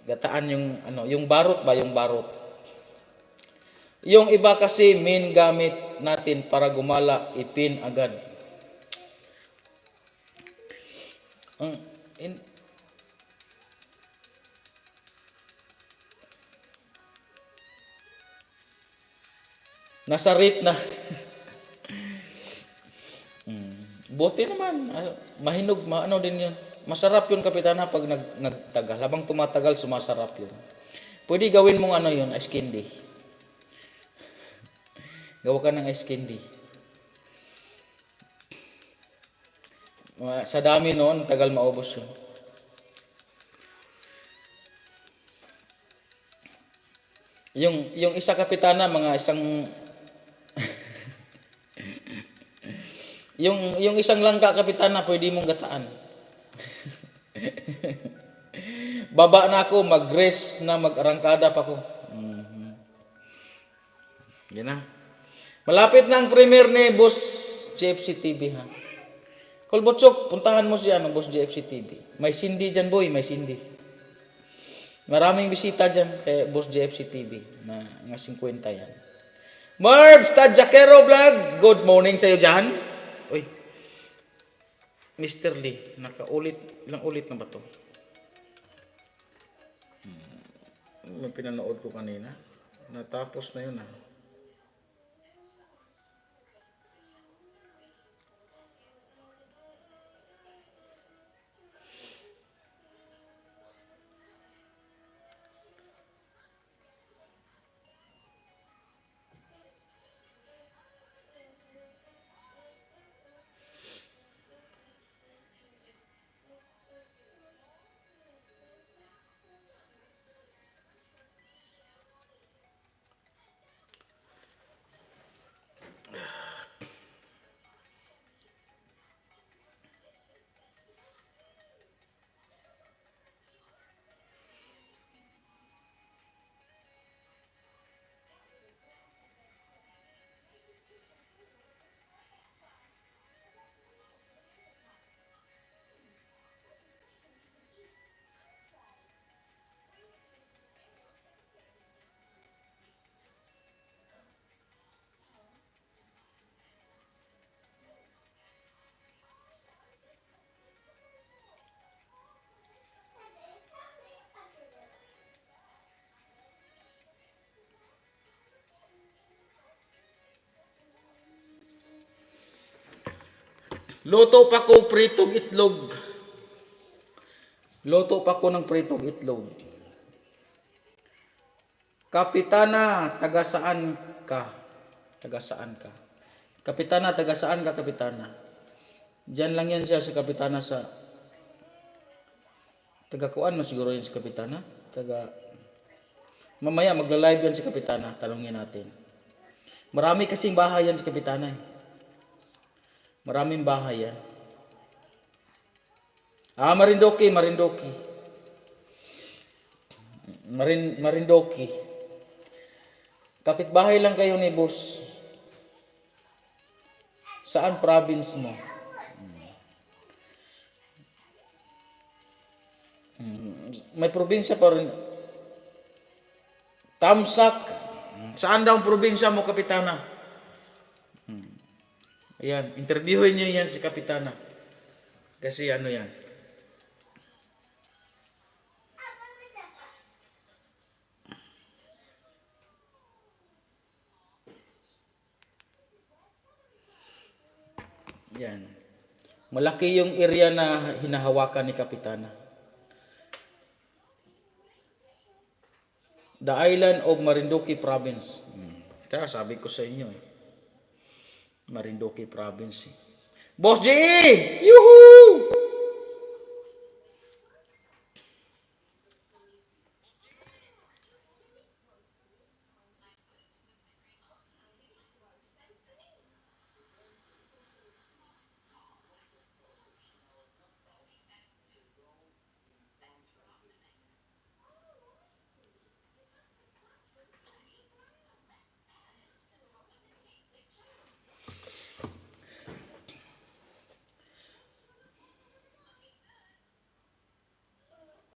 Gataan yung ano, yung barot ba, yung barot. Yung iba kasi main gamit natin para gumala, ipin agad. Ang in, nasa rip na. Buti naman, mahinog, ano din yun. Masarap yun, kapitana, pag nagtagal. Habang tumatagal, sumasarap yun. Pwede gawin mong ano yun, ice candy. Gawa ka ng ice candy. Sa dami noon, tagal maubos yun. Yung isa, kapitana, mga isang yung isang langka, kapitana, pwede mong gataan. Baba na ako, mag-rest na, mag-arangkada pa ko. Yan na. Malapit na ang premiere ni Boss JFC TV, ha. Kolbotsok, puntahan mo siya ng Boss JFC TV. May Cindy dyan, boy, may Cindy. Maraming bisita dyan kay Boss JFC TV na nga 50 yan. Marbs, Tadjakero Vlog, good morning sa'yo dyan. Uy, Mr. Lee, nakaulit, ilang ulit na ba to? May pinanood ko kanina. Natapos na yun, ha. Luto pa ko pritong itlog. Luto pa ko ng pritong itlog. Kapitana, taga saan ka? Taga saan ka? Kapitana, taga saan ka, kapitana? Diyan lang yan siya, si kapitana sa... Taga kuan mo siguro yan si kapitana? Taga... Mamaya magla-live yan si kapitana, talungin natin. Marami kasing bahay yan si kapitana, eh. Maraming bahay yan. Marindoki, Marindoki. Marindoki. Kapitbahay lang kayo ni boss. Saan province mo? May probinsya pa rin. Tamsak. Saan daw ang probinsya mo, kapitana? Ayan, interviewin niyo yan si kapitana. Kasi ano yan. Yan. Malaki yung area na hinahawakan ni kapitana. The island of Marinduque province. Kaya sabi ko sa inyo, eh. Marinduque province, eh. Boss G! Yuhu!